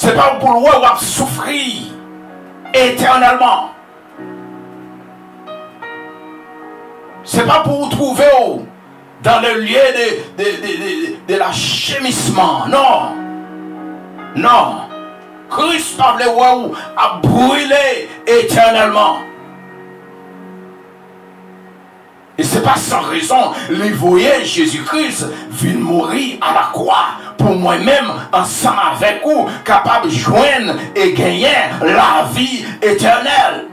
C'est pas pour le voir ou souffrir éternellement. C'est pas pour vous trouver dans le lieu de l'achemissement. Non. Non. Christ parle ou a brûlé éternellement. Et c'est pas sans raison, les voyez Jésus-Christ vient mourir à la croix pour moi-même, ensemble avec vous, capable de joindre et gagner la vie éternelle.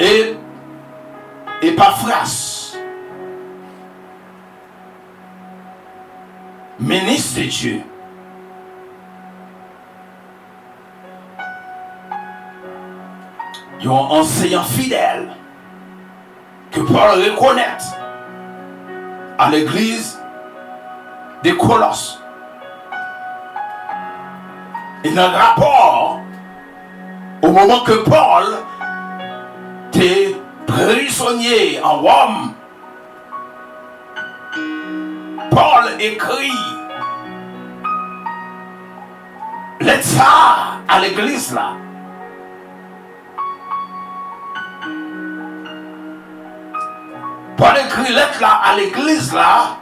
Et Epaphras, ministre de Dieu, un enseignant fidèle que Paul reconnaît à l'église de Colosse. Et dans le rapport, au moment que Paul était prisonnier en Rome, Paul écrit lettre à l'église là. Paul écrit lettre là à l'église là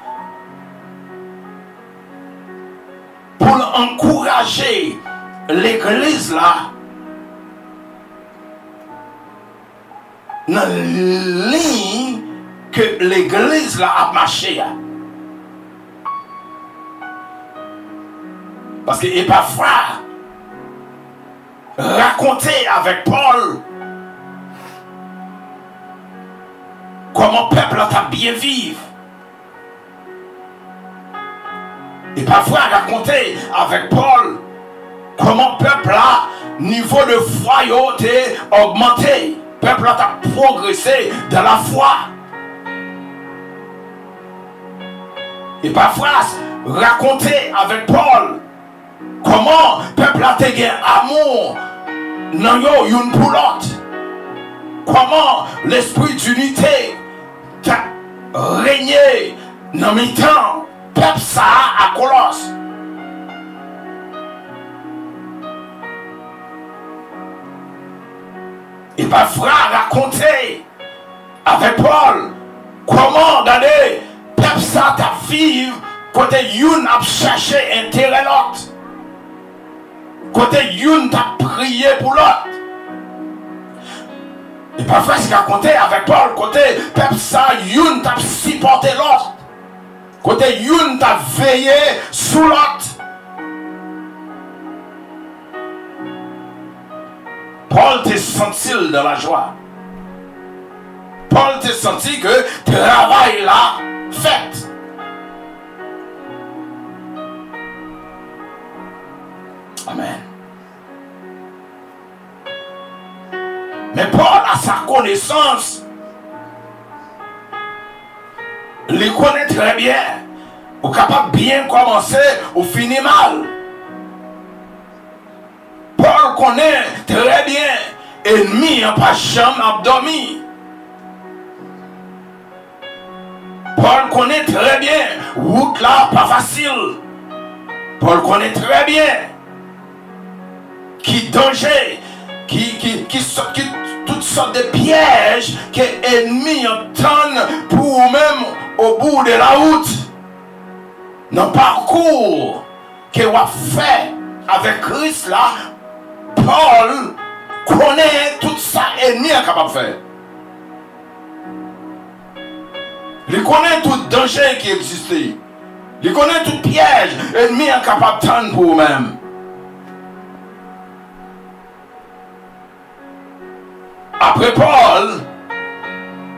pour encourager l'église là dans la ligne que l'église là a marché. Parce que Epaphras racontait avec Paul comment le peuple a bien vivre. Epaphras racontait avec Paul comment le peuple a niveau de foi a augmenté. Le peuple a progressé dans la foi. Epaphras racontait avec Paul comment le peuple a gagné amour dans une pour l'autre. Comment l'esprit d'unité a régné dans mes temps, peuple ça à Colosse. Epaphras racontait avec Paul comment regardez peuple ça ta vivre côté une a cherché intérêt l'autre. Côté une t'a prié pour l'autre. Et parfois c'est raconté avec Paul, côté peuple ça, une t'a supporté l'autre. Côté une t'a veillé sous l'autre. Paul t'a senti dans la joie. Paul t'a senti que travail là fait. Amen. Mais Paul a sa connaissance. Il connaît très bien. Ou capable de bien commencer ou finir mal. Paul connaît très bien. Ennemi n'a pas jamais abdormi. Paul connaît très bien. Route là pas facile. Paul connaît très bien. Qui danger. Qui toutes sortes de pièges que l'ennemi entend pour même au bout de la route. Dans le parcours que vous avez fait avec Christ là, Paul connaît tout ça l'ennemi est capable de faire. Il connaît tout danger qui existait. Il connaît tout piège l'ennemi est capable de tendre pour vous-même. Après Paul,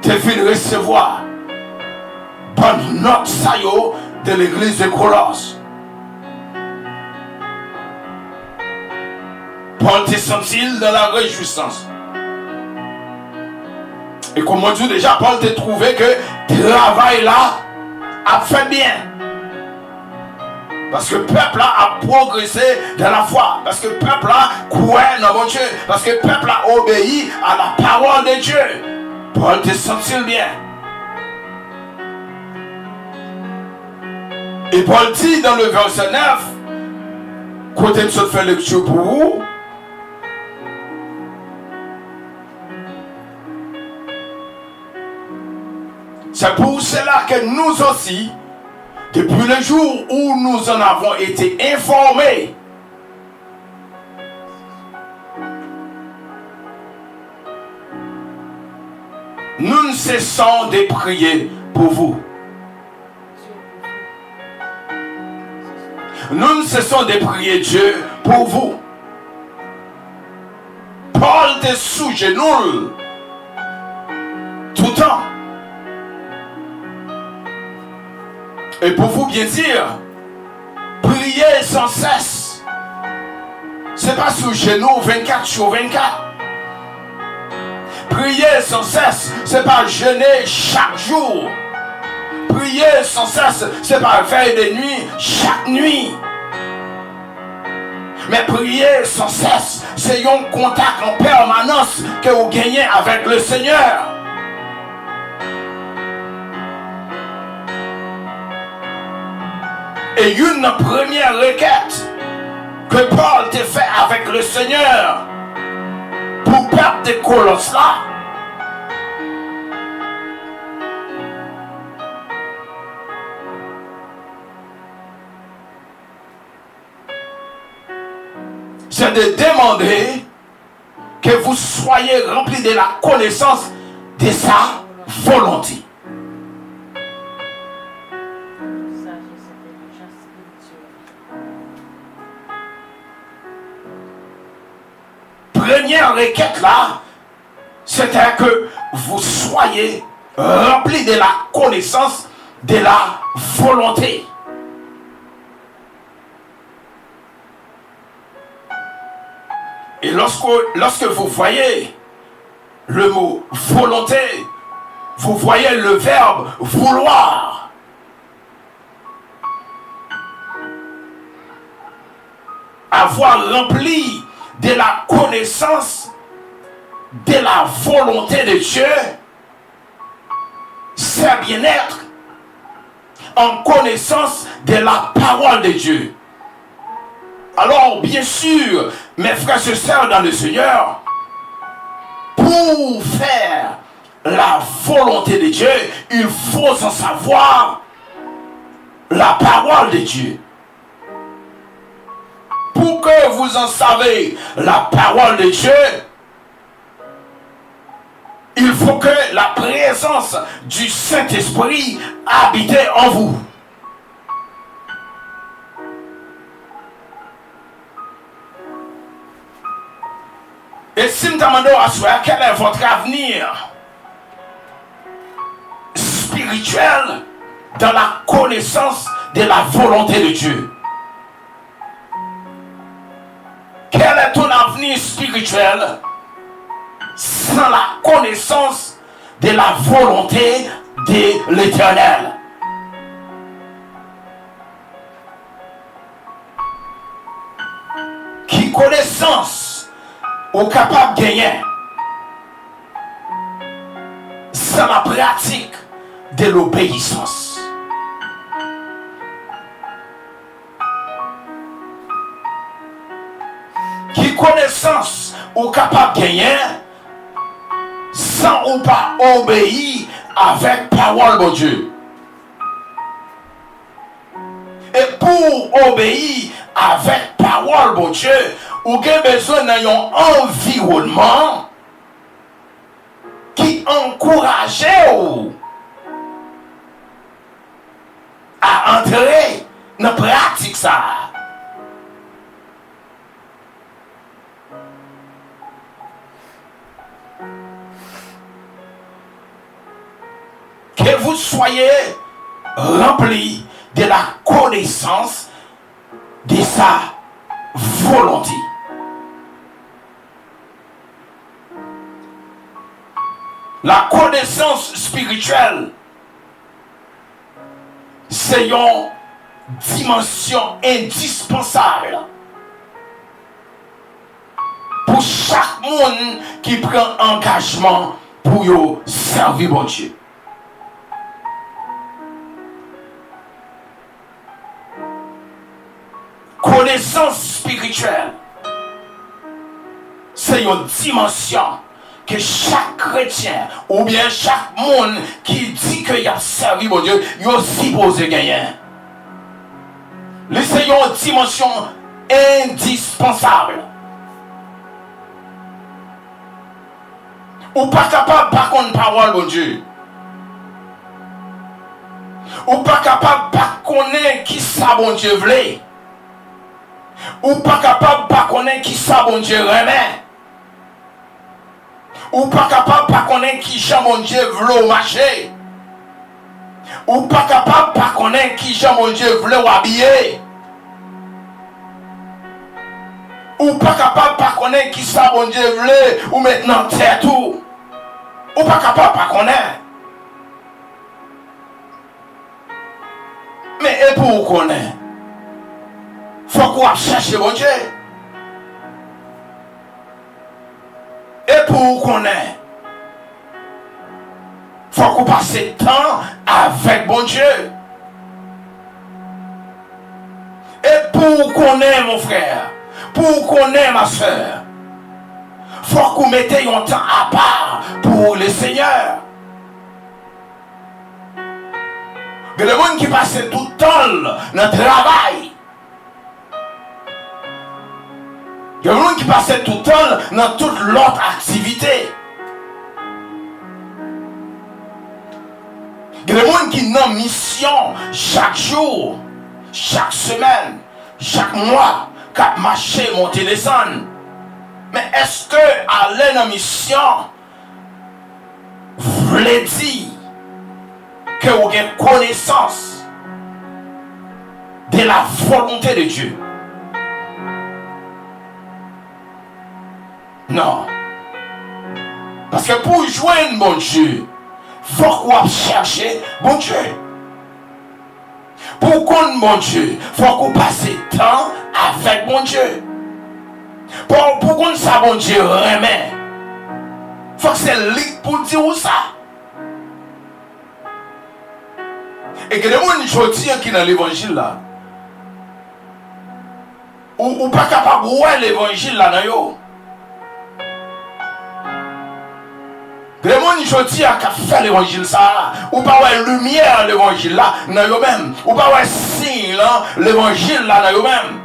tu viens recevoir bonne note de l'église de Colosse. Paul t'est senti dans la réjouissance. Et comme on dit déjà, Paul t'a trouvé que le travail là a fait bien. Parce que le peuple là a progressé dans la foi. Parce que le peuple là croit dans mon Dieu. Parce que le peuple a obéi à la parole de Dieu. Paul te senti bien. Et Paul dit dans le verset 9, côté de ce fait lecture pour vous, c'est pour cela que nous aussi, depuis le jour où nous en avons été informés, nous ne cessons de prier pour vous. Nous ne cessons de prier Dieu pour vous. Paul était sous genoux tout le temps. Et pour vous bien dire, priez sans cesse. C'est pas sous genoux 24 sur 24. Priez sans cesse, c'est pas jeûner chaque jour. Priez sans cesse, c'est pas veille de nuit chaque nuit. Mais priez sans cesse, c'est un contact en permanence que vous gagnez avec le Seigneur. Et une première requête que Paul t'a fait avec le Seigneur pour perdre des colosses là, c'est de demander que vous soyez remplis de la connaissance de sa volonté. Première requête là, c'était que vous soyez remplis de la connaissance de la volonté. Et lorsque vous voyez le mot volonté, vous voyez le verbe vouloir. Avoir rempli de la connaissance de la volonté de Dieu, c'est bien-être en connaissance de la parole de Dieu. Alors, bien sûr, mes frères et sœurs dans le Seigneur, pour faire la volonté de Dieu, il faut en savoir la parole de Dieu. Pour que vous en savez la parole de Dieu, il faut que la présence du Saint-Esprit habite en vous. Et si nous demandons à soi quel est votre avenir spirituel dans la connaissance de la volonté de Dieu, quel est ton avenir spirituel sans la connaissance de la volonté de l'Éternel? Qui connaissance ou capable de gagner sans la pratique de l'obéissance? Qui connaissance ou capable de gagner sans ou pas obéir avec parole de Dieu? Et pour obéir avec parole de Dieu, vous avez besoin d'un environnement qui encourage à entrer dans la pratique ça. Que vous soyez remplis de la connaissance de sa volonté. La connaissance spirituelle, c'est une dimension indispensable pour chaque monde qui prend engagement pour servir mon Dieu. connaissance spirituelle, c'est une dimension que chaque chrétien ou bien chaque monde qui dit qu'il a servi mon Dieu, il est supposé gagner. C'est une dimension indispensable. Ou pas capable par contre parole mon Dieu. Ou pas capable par connaître qui ça bon Dieu voulait. Ou pas capable par connaître qui ça bon Dieu remet. Ou pas capable par connaître qui Jean mon Dieu voulait marcher. Ou pas capable par connaître qui Jean mon Dieu voulait habiller. Ou pas capable par connaître qui ça bon Dieu voulait ou maintenant terre tout. Ou pas capable par connaître. Mais et pour connaître, faut qu'on cherche bon Dieu. Et pour connaître, faut qu'on passe temps avec bon Dieu. Et pour connaître mon frère, pour connaître ma soeur, faut qu'on mette un temps à part pour le Seigneur. Il y a des gens qui passent tout le temps dans le travail. Il y a des gens qui passent tout le temps dans toute l'autre activité. Il y a des gens qui ont une mission chaque jour, chaque semaine, chaque mois, qui marcher, monter, descendre. Mais est-ce que aller dans la mission voulait dire que vous avez connaissance de la volonté de Dieu? Non. Parce que pour joindre bon Dieu, il faut qu'on cherche bon Dieu. Pour connaître bon Dieu, il faut qu'on passe temps avec bon Dieu. Pour connaître ça, bon Dieu remet. Il faut que c'est lui pour dire ça. Et que les gens qui sont dans l'évangile là, ou pas capable de voir l'évangile là, les gens qui ont fait l'évangile ça, ou pas voir lumière l'évangile là, dans eux-mêmes, ou pas voir signe là, l'évangile là, dans eux-mêmes,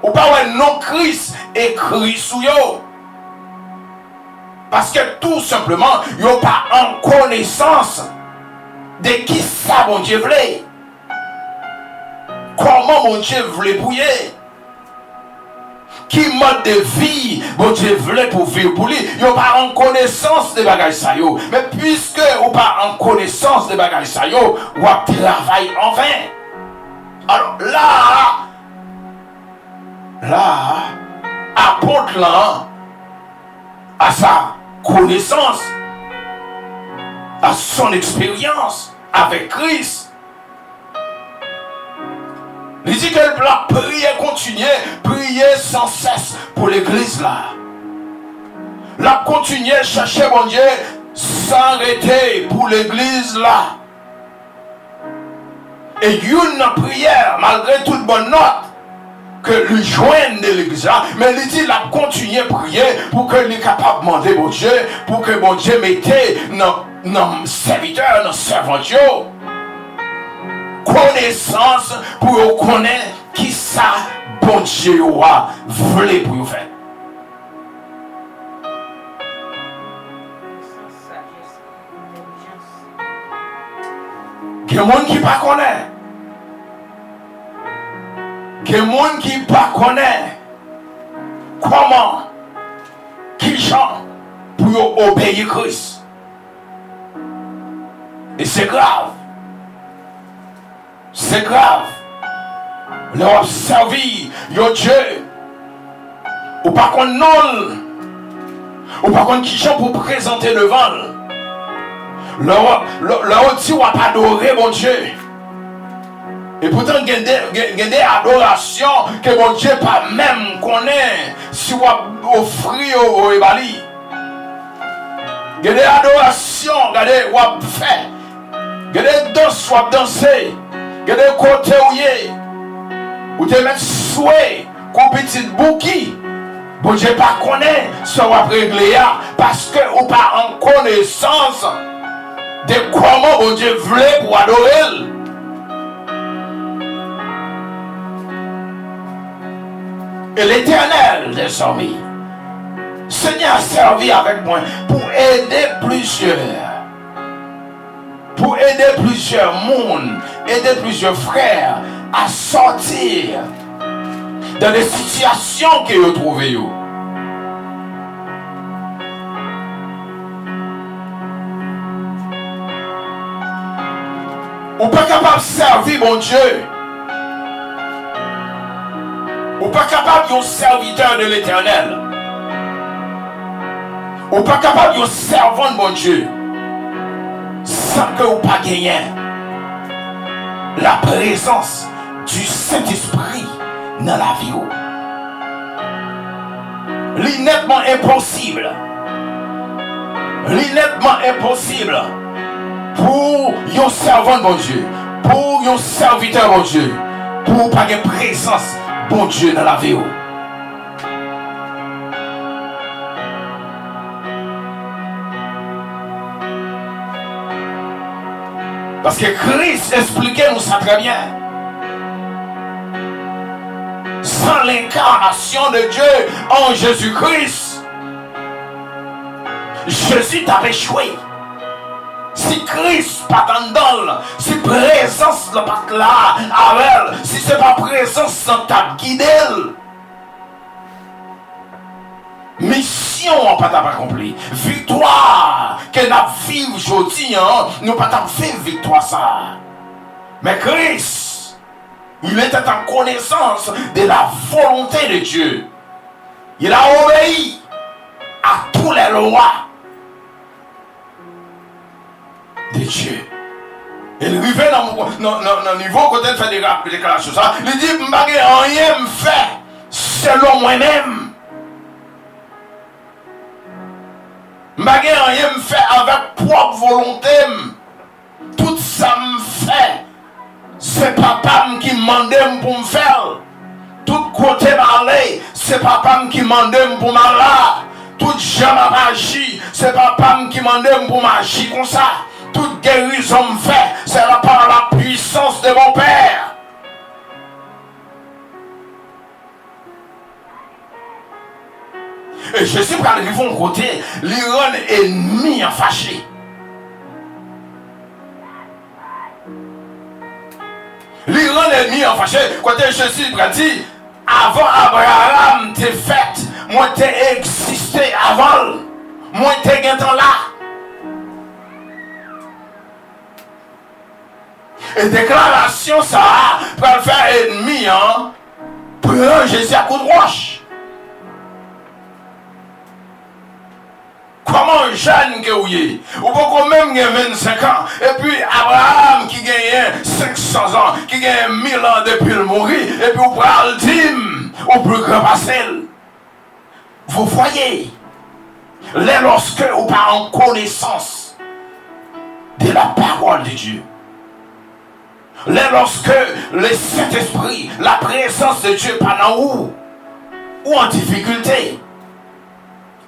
ou pas voir non Christ écrit sous eux. Parce que tout simplement, ils n'ont pas en connaissance de qui ça mon Dieu voulait. Comment mon Dieu voulait bouiller. Qui mode de vie bon Dieu voulait pour vivre pour lui. Ils n'ont pas en connaissance de bagages ça yo. Mais puisque ils n'ont pas en connaissance de bagages ça yo, ils travaillent en vain. Alors là, apporte là à sa connaissance, à son expérience avec Christ. Il dit qu'elle doit prier, prier sans cesse pour l'église là. La continuer, chercher mon Dieu, s'arrêter pour l'église là. Et une prière, malgré toute bonne note, que lui joigne de l'église là, mais il dit la continuer prier pour que lui capable de demander mon Dieu, pour que mon Dieu mette nos serviteurs, nos servants Dieu. Connaissance pour connaître qui ça bon Dieu a voulu pour vous faire. Il y a des gens qui ne connaissent pas. Il y a des gens qui ne connaissent comment, qui chante pour obéir Christ. Et c'est grave. C'est grave. Leur servi, yo Dieu. Ou pas qu'on non. Ou pas qu'on qui chante pour présenter devant. Leur dit ou pas adorer mon Dieu. Et pourtant, il y a des adorations que mon Dieu pas même connaît si on offrir au Ebali. Il y a des adorations, regardez, on fait. Il y a des danses, on danser. Il y a des côtés où tu mets souhait, qu'on petit bouki. Bon Dieu pas connaît ce qu'on va régler parce que ou pas en connaissance de comment bon Dieu voulait pour adorer. Et l'Éternel des armées, Seigneur a servi avec moi pour aider plusieurs mondes, aider plusieurs frères à sortir dans les situations que vous trouvez. Ou pas capable de servir mon Dieu. Ou pas capable de serviteur de l'Éternel. Ou pas capable de servant de mon Dieu. Sans que vous pas gagné la présence du Saint-Esprit dans la vie. L'innettement impossible. L'innettement impossible pour un servant de mon Dieu, pour un serviteur de mon Dieu, pour pas de présence bon Dieu dans la vie. Parce que Christ expliquait nous ça très bien. Sans l'incarnation de Dieu en Jésus-Christ, Jésus t'a échoué. Si Christ pas dans, si présence n'est pas là avec, si c'est pas présence sans t'a guidé, mission pas accomplie. Victoire que nous vivons aujourd'hui, nous pas vivre victoire ça. Mais Christ, il était en connaissance de la volonté de Dieu. Il a obéi à tous les lois de Dieu. Il arrivait dans le niveau côté de faire des déclarations. Il dit, je ne vais rien faire selon moi-même. Je ne vais rien faire avec propre volonté. Tout ça me fait. C'est papa qui m'a demandé pour me faire. Tout côté m'aller, c'est papa qui m'a demandé pour m'aller. Tout jamais agi, c'est papa qui m'a demandé pour m'agir comme ça. Toute guérison me fait, c'est par la puissance de mon Père. Et je suis pas arrivé au côté, l'Iran ennemi en fâché. L'Iran ennemi en fâché, côté Jésus a dit, avant Abraham t'es fait, moi t'es existé avant, moi t'es gagnant là. Et déclaration ça pour faire ennemi, prend Jésus à coup de roche. Comment jeune que vous êtes, ou beaucoup même 25 ans, et puis Abraham qui gagne 500 ans, qui gagne 1000 ans depuis le mourir, et puis vous prenez le dîme, au plus grand passel. Vous voyez, lorsque vous pas en connaissance de la parole de Dieu, lorsque le Saint-Esprit, la présence de Dieu pas dans vous, ou en difficulté,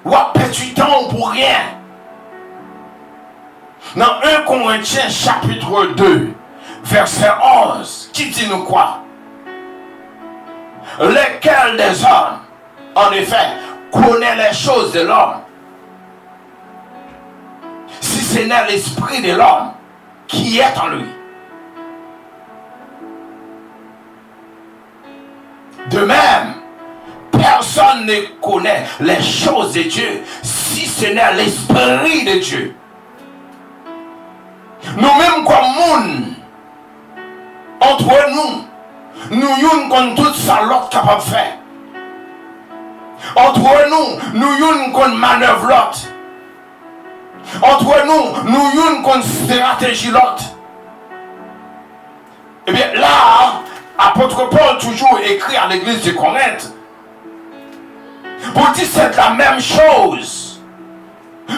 ou à perdre du temps pour rien. Dans 1 Corinthiens chapitre 2, verset 11, qui dit nous quoi? Lesquels des hommes, en effet, connaît les choses de l'homme, si ce n'est l'esprit de l'homme qui est en lui. De même, personne ne connaît les choses de Dieu si ce n'est l'Esprit de Dieu. Nous-mêmes comme monde, entre nous sommes tout ça l'autre capable de faire. Entre nous sommes manœuvre l'autre. Entre nous sommes stratégie l'autre. Et bien là, apôtre Paul toujours écrit à l'église de Corinthe pour dire c'est la même chose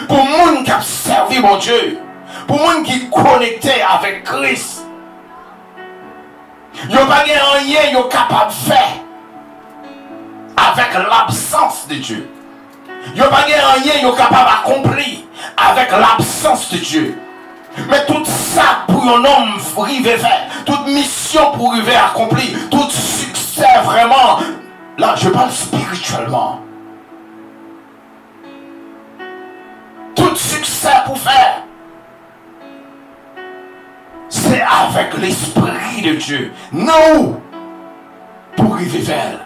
pour les gens qui ont servi mon Dieu, pour les gens qui sont connectés avec Christ. Ils n'ont pas rien, ils sont capables de faire avec l'absence de Dieu. Yo pas rien yo capable d'accomplir avec l'absence de Dieu. Mais tout ça pour un homme arriver faire, toute mission pour arriver à accomplir, tout succès vraiment, là je parle spirituellement. Tout succès pour faire, c'est avec l'Esprit de Dieu. Non pour arriver vers.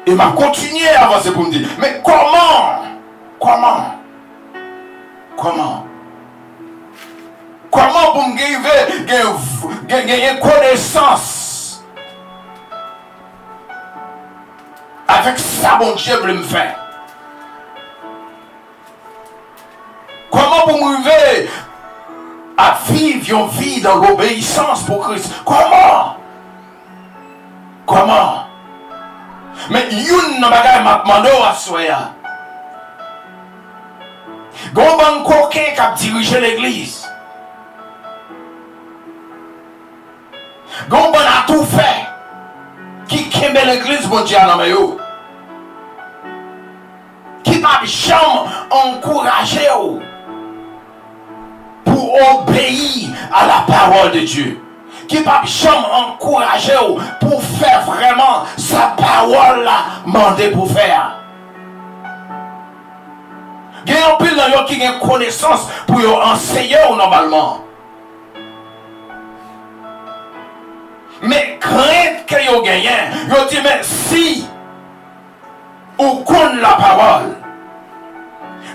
Et m'a continué à avancer pour me dire, mais comment pour me gagner connaissance avec ça bon Dieu veut me faire? Comment pour m'arriver à vivre une vie dans l'obéissance pour Christ? Comment? Mais une bagay m'a demandé à soya. Gon ban coquin qui a dirigé l'église. Gon ban a tout fait. Qui kembe l'église bon Dieu dans mayo. Qui m'a jamais encouragé pour obéir à la parole de Dieu. Qui m'a jamais encouragé pour faire vraiment sa parole là mandé pour faire. Il y a un peu de gens qui ont connaissance pour enseigner normalement. Mais crainte que vous gagnez, vous dites, mais si vous connaissez la parole,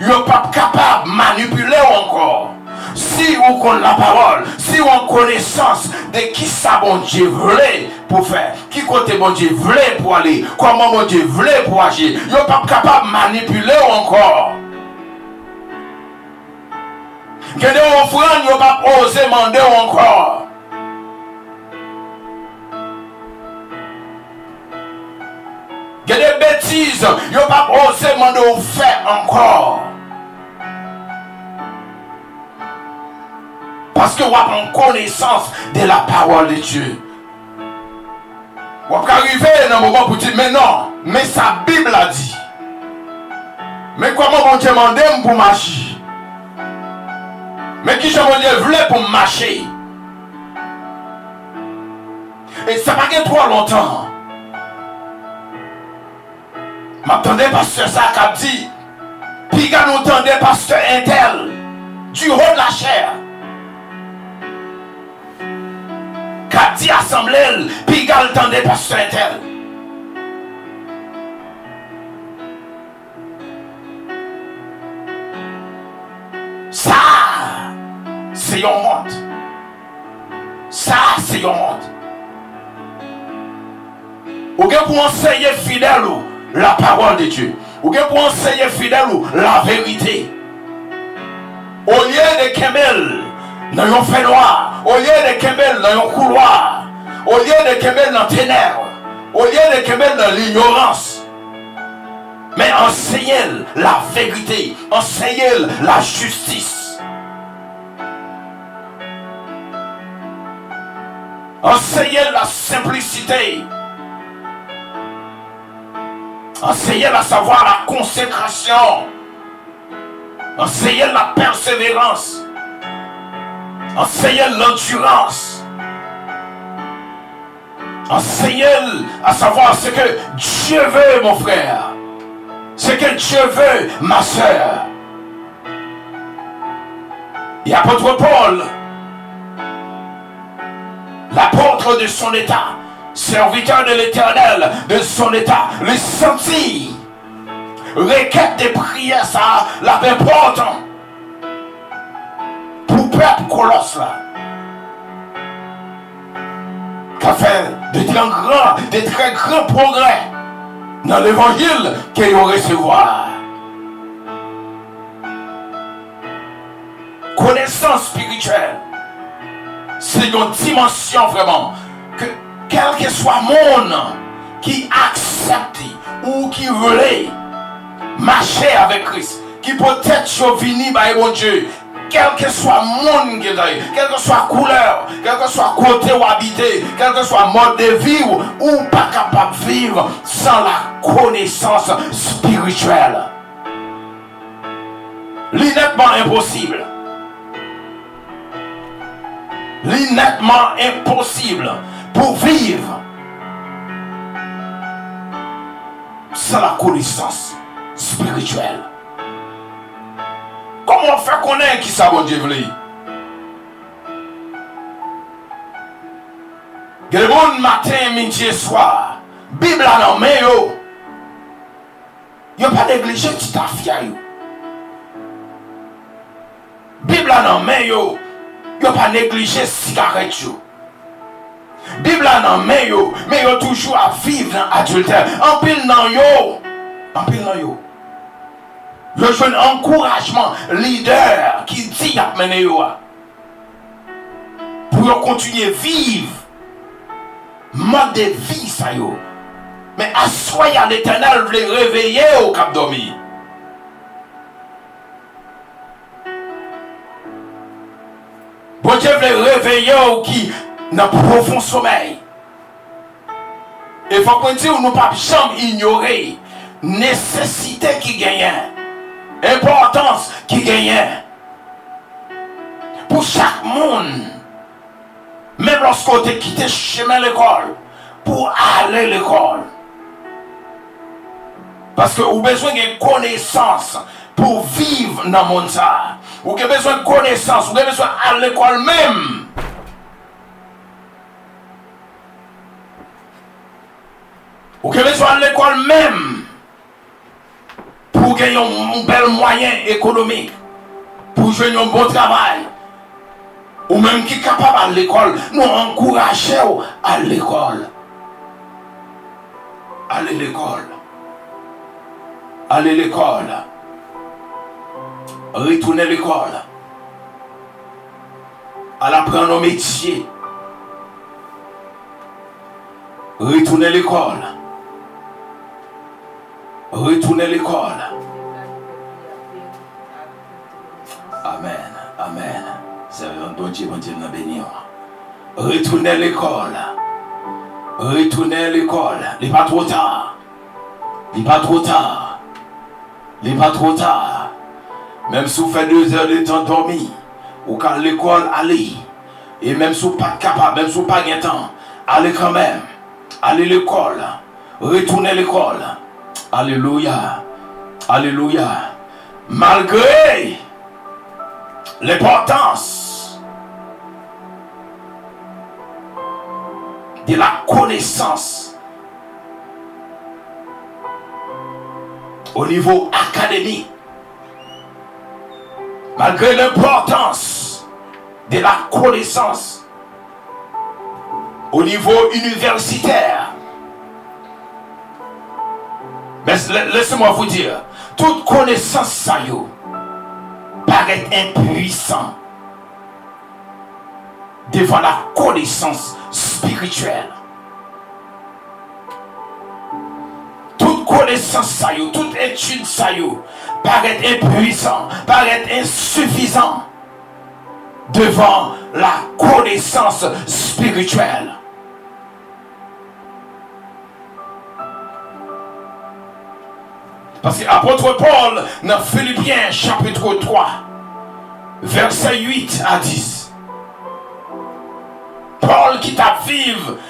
vous n'êtes pas capable de manipuler encore. Si vous connaissez la parole, si vous avez connaissance de qui ça bon Dieu voulait pour faire, qui côté bon Dieu voulait pour aller, comment bon Dieu voulait pour agir, vous n'êtes pas capable de manipuler encore. Que des offrandes, vous n'êtes pas osé demander encore. Que des bêtises, vous n'êtes pas osé demander au fait encore. Parce que vous avez une connaissance de la parole de Dieu. Vous pouvez arriver dans un moment pour dire, mais non, mais sa Bible a dit. Mais comment vous demandez pour marcher? Mais qui je vous voulais pour marcher? Et ça n'a pas trop longtemps. M'attendez pasteur ça qui a dit, puis quand nous entendez pasteur Intel, du haut de la chair. Qu'a dit assemblée, puis quand nous entendez pasteur Intel. Ça, c'est une honte. Ça, c'est une honte. Ou bien pour enseigner fidèle la parole de Dieu. Ou bien pour enseigner fidèle la vérité. Au lieu de Kemel dans un fait noir, au lieu de Kemel dans un couloir, au lieu de Kemel dans les ténèbres, au lieu de Kemel dans l'ignorance. Mais enseignez la vérité, enseignez la justice. Enseignez la simplicité. Enseignez à savoir la consécration. Enseignez la persévérance. Enseignez l'endurance. Enseignez à savoir ce que Dieu veut, mon frère. Ce que Dieu veut, ma soeur. Et apôtre Paul, l'apôtre de son état, serviteur de l'Éternel, de son état, le sentit. Requête des prières, ça, la important. Pour peuple Colosse là. Qu'a fait de très grands progrès dans l'évangile qu'il va recevoir. Connaissance spirituelle, c'est une dimension vraiment que quel que soit le monde qui accepte ou qui voulait marcher avec Christ, qui peut-être venir par mon Dieu, quel que soit le monde, quelle que soit la couleur, quel que soit le côté où habiter, quel que soit le mode de vie, ou pas capable de vivre sans la connaissance spirituelle. L'innettement impossible. L'innettement impossible pour vivre sans la connaissance spirituelle. Comment on fait connaître qui ça bon Dieu veut? Le monde matin, midi et soir, Bible en main yo. Yo pas négligé petit affaire yo. Bible en main yo. Yo pas négligé cigarette yo. Bible en main yo, mais yo toujours à vivre dans adultère. En pile nan yo. En pile nan yo. Yo joue un encouragement leader qui dit à mener yo pour yo continuer vivre mode de vie ça yo. Mais assoyez à l'Éternel vous les réveiller au cap dormi. Bon Dieu veut les réveiller au qui dans profond sommeil. Et faut qu'on dise nous pas jamais ignorer nécessité qui gagne, importance qui gagne pour chaque monde. Même lorsqu'on te quitté chemin l'école pour aller à l'école. Parce que vous avez besoin de connaissances pour vivre dans le monde. Vous avez besoin de connaissances, vous avez besoin d'aller à l'école même. Vous avez besoin de l'école même pour gagner un bel moyen économique, pour jouer un bon travail. Ou même qui est capable à l'école, nous encourageons à l'école. Allez à l'école. Allez à l'école. Retournez à l'école. Allez apprendre nos métiers. Retournez à l'école. Retournez à l'école. Amen. Amen. C'est un bon Dieu nous bénir. Retournez à l'école. Retournez à l'école. Il n'est pas trop tard. Il n'est pas trop tard. Il n'est pas trop tard. Même si vous faites 2 heures de temps dormi, ou quand l'école allez, et même si vous n'êtes pas capable, même si vous n'avez pas de temps, allez quand même. Allez à l'école. Retournez à l'école. Alléluia. Alléluia. Malgré l'importance de la connaissance au niveau académique, malgré l'importance de la connaissance au niveau universitaire, mais laissez-moi vous dire, toute connaissance ça yo paraît impuissant devant la connaissance spirituelle. Toute connaissance ça yo, toute étude ça yo paraît impuissant, paraît insuffisant devant la connaissance spirituelle. Parce que l'apôtre Paul, dans Philippiens chapitre 3, verset 8 à 10, Paul qui t'a vivre